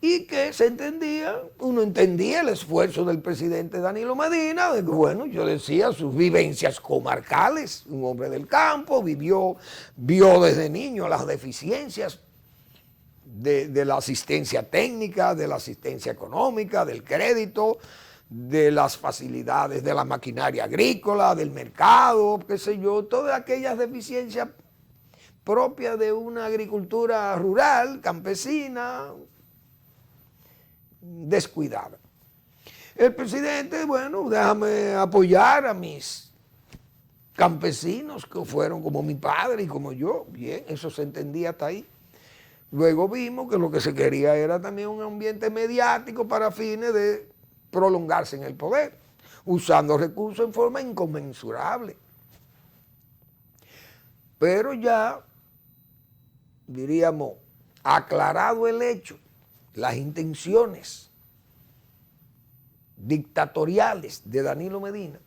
Y que se entendía, uno entendía el esfuerzo del presidente Danilo Medina, de que, bueno, yo decía sus vivencias comarcales, un hombre del campo, vio desde niño las deficiencias de la asistencia técnica, de la asistencia económica, del crédito, de las facilidades de la maquinaria agrícola, del mercado, qué sé yo, todas aquellas deficiencias propias de una agricultura rural, campesina, descuidada. El presidente, bueno, déjame apoyar a mis campesinos que fueron como mi padre y como yo. Bien, eso se entendía hasta ahí. Luego vimos que lo que se quería era también un ambiente mediático para fines de prolongarse en el poder, usando recursos en forma inconmensurable. Pero ya, diríamos, aclarado el hecho, las intenciones dictatoriales de Danilo Medina,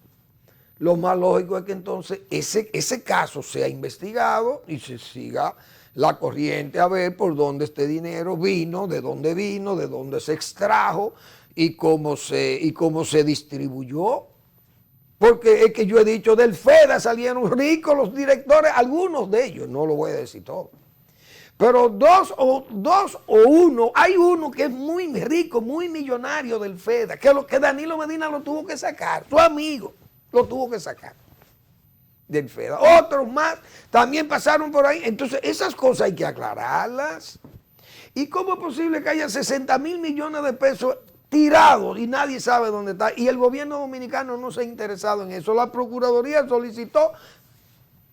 lo más lógico es que entonces ese caso sea investigado y se siga la corriente a ver por dónde este dinero vino, de dónde se extrajo y cómo se distribuyó. Porque es que yo he dicho, del FEDA salieron ricos los directores, algunos de ellos, no lo voy a decir todo. Pero dos o uno, hay uno que es muy rico, muy millonario del FEDA, que Danilo Medina lo tuvo que sacar, su amigo lo tuvo que sacar del FEDA. Otros más también pasaron por ahí. Entonces esas cosas hay que aclararlas. ¿Y cómo es posible que haya 60,000 millones de pesos tirados y nadie sabe dónde está? Y el gobierno dominicano no se ha interesado en eso. La Procuraduría solicitó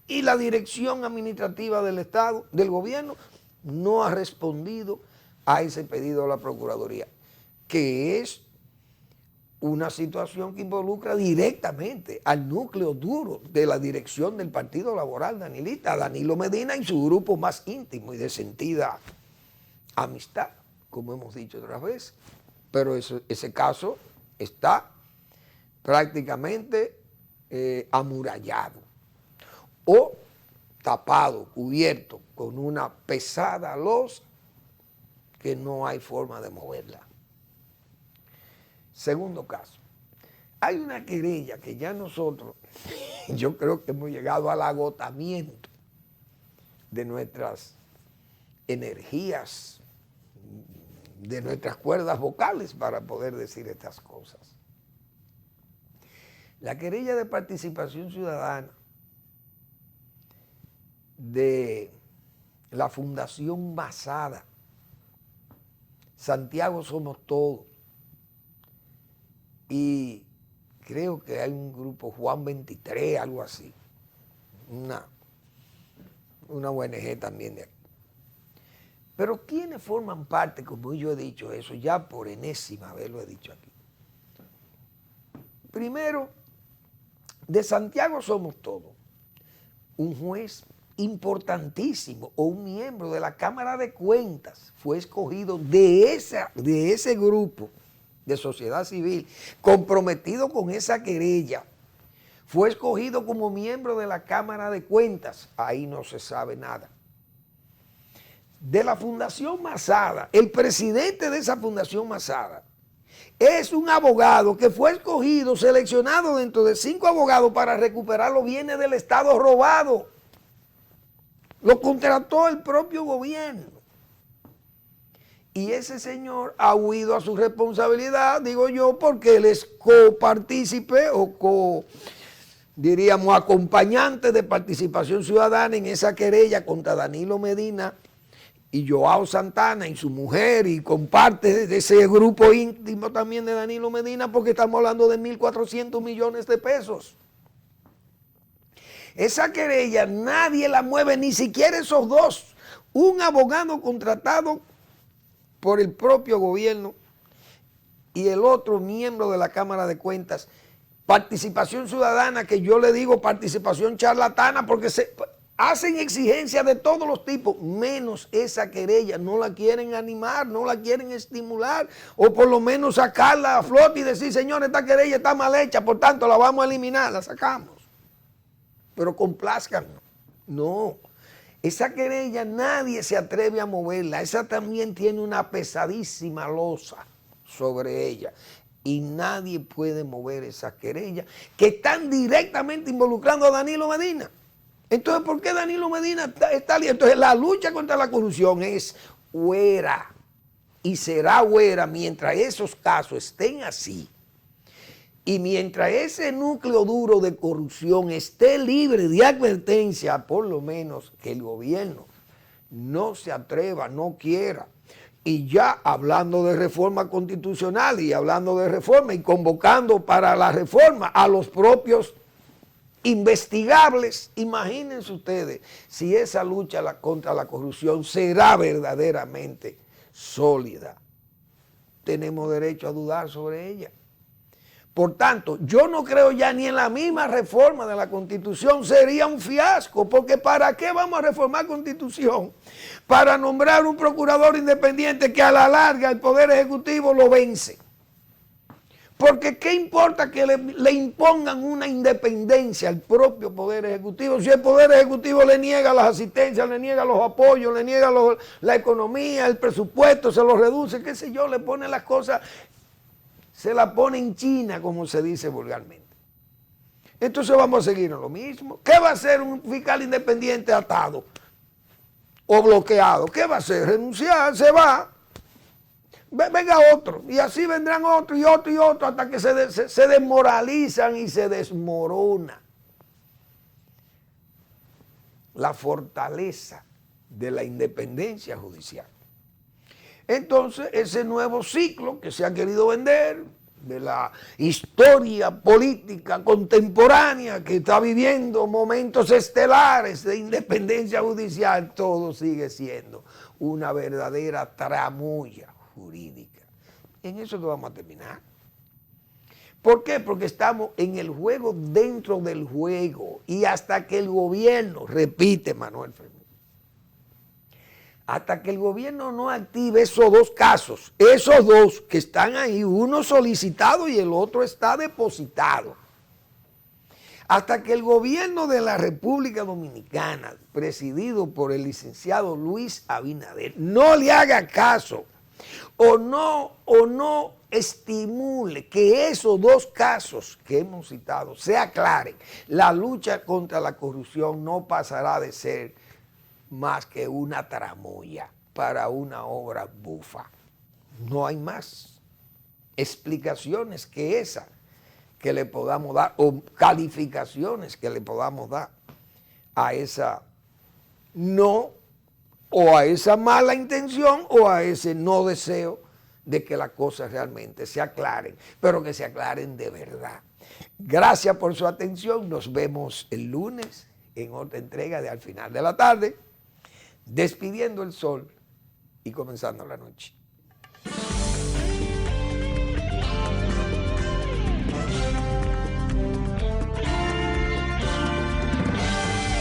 y la Dirección Administrativa del Estado, del gobierno, no ha respondido a ese pedido de la Procuraduría, que es una situación que involucra directamente al núcleo duro de la dirección del Partido Laboral Danilista, a Danilo Medina y su grupo más íntimo y de sentida amistad, como hemos dicho otras veces. Pero ese caso está prácticamente amurallado o tapado, cubierto con una pesada losa que no hay forma de moverla. Segundo caso, hay una querella que ya nosotros, yo creo que hemos llegado al agotamiento de nuestras energías, de nuestras cuerdas vocales para poder decir estas cosas. La querella de participación ciudadana de la Fundación Masada, Santiago Somos Todos, y creo que hay un grupo, Juan 23, algo así, una ONG también de aquí. Pero ¿quiénes forman parte, como yo he dicho eso, ya por enésima vez lo he dicho aquí? Primero, de Santiago Somos Todos, un juez importantísimo o un miembro de la Cámara de Cuentas fue escogido de ese grupo de sociedad civil comprometido con esa querella. Fue escogido como miembro de la Cámara de Cuentas. Ahí no se sabe nada. De la Fundación Masada, el presidente de esa Fundación Masada es un abogado que fue escogido, seleccionado dentro de 5 abogados para recuperar los bienes del Estado robados. Lo contrató el propio gobierno. Y ese señor ha huido a su responsabilidad, digo yo, porque él es copartícipe o diríamos, acompañante de Participación Ciudadana en esa querella contra Danilo Medina y Joao Santana y su mujer, y comparte de ese grupo íntimo también de Danilo Medina, porque estamos hablando de 1.400 millones de pesos. Esa querella nadie la mueve, ni siquiera esos dos. Un abogado contratado por el propio gobierno y el otro miembro de la Cámara de Cuentas. Participación Ciudadana, que yo le digo participación charlatana, porque se hacen exigencias de todos los tipos, menos esa querella. No la quieren animar, no la quieren estimular, o por lo menos sacarla a flote y decir, señor, esta querella está mal hecha, por tanto la vamos a eliminar, la sacamos. Pero complázcanos. No, esa querella nadie se atreve a moverla. Esa también tiene una pesadísima losa sobre ella. Y nadie puede mover esa querella que están directamente involucrando a Danilo Medina. Entonces, ¿por qué Danilo Medina está libre? Entonces, la lucha contra la corrupción es huera y será huera mientras esos casos estén así. Y mientras ese núcleo duro de corrupción esté libre de advertencia, por lo menos que el gobierno no se atreva, no quiera. Y ya hablando de reforma constitucional y hablando de reforma y convocando para la reforma a los propios investigables, imagínense ustedes si esa lucha contra la corrupción será verdaderamente sólida. Tenemos derecho a dudar sobre ella. Por tanto, yo no creo ya ni en la misma reforma de la Constitución, sería un fiasco, porque ¿para qué vamos a reformar Constitución? Para nombrar un procurador independiente que a la larga el Poder Ejecutivo lo vence. Porque ¿qué importa que le impongan una independencia al propio Poder Ejecutivo si el Poder Ejecutivo le niega las asistencias, le niega los apoyos, le niega la economía, el presupuesto, se lo reduce, qué sé yo, le pone las cosas... Se la pone en China, como se dice vulgarmente. Entonces vamos a seguir en lo mismo. ¿Qué va a hacer un fiscal independiente atado o bloqueado? ¿Qué va a hacer? Renunciar, se va. Venga otro. Y así vendrán otro y otro y otro hasta que se desmoralizan y se desmorona la fortaleza de la independencia judicial. Entonces, ese nuevo ciclo que se ha querido vender de la historia política contemporánea que está viviendo momentos estelares de independencia judicial, todo sigue siendo una verdadera tramoya jurídica. En eso que vamos a terminar. ¿Por qué? Porque estamos en el juego dentro del juego y hasta que el gobierno, repite Manuel Fernández, hasta que el gobierno no active esos dos casos, esos dos que están ahí, uno solicitado y el otro está depositado, hasta que el gobierno de la República Dominicana, presidido por el licenciado Luis Abinader, no le haga caso o no estimule que esos dos casos que hemos citado se aclaren, la lucha contra la corrupción no pasará de ser más que una tramoya para una obra bufa. No hay más explicaciones que esa que le podamos dar o calificaciones que le podamos dar a esa no o a esa mala intención o a ese no deseo de que las cosas realmente se aclaren, pero que se aclaren de verdad. Gracias por su atención. Nos vemos el lunes en otra entrega de Al Final de la Tarde, despidiendo el sol y comenzando la noche.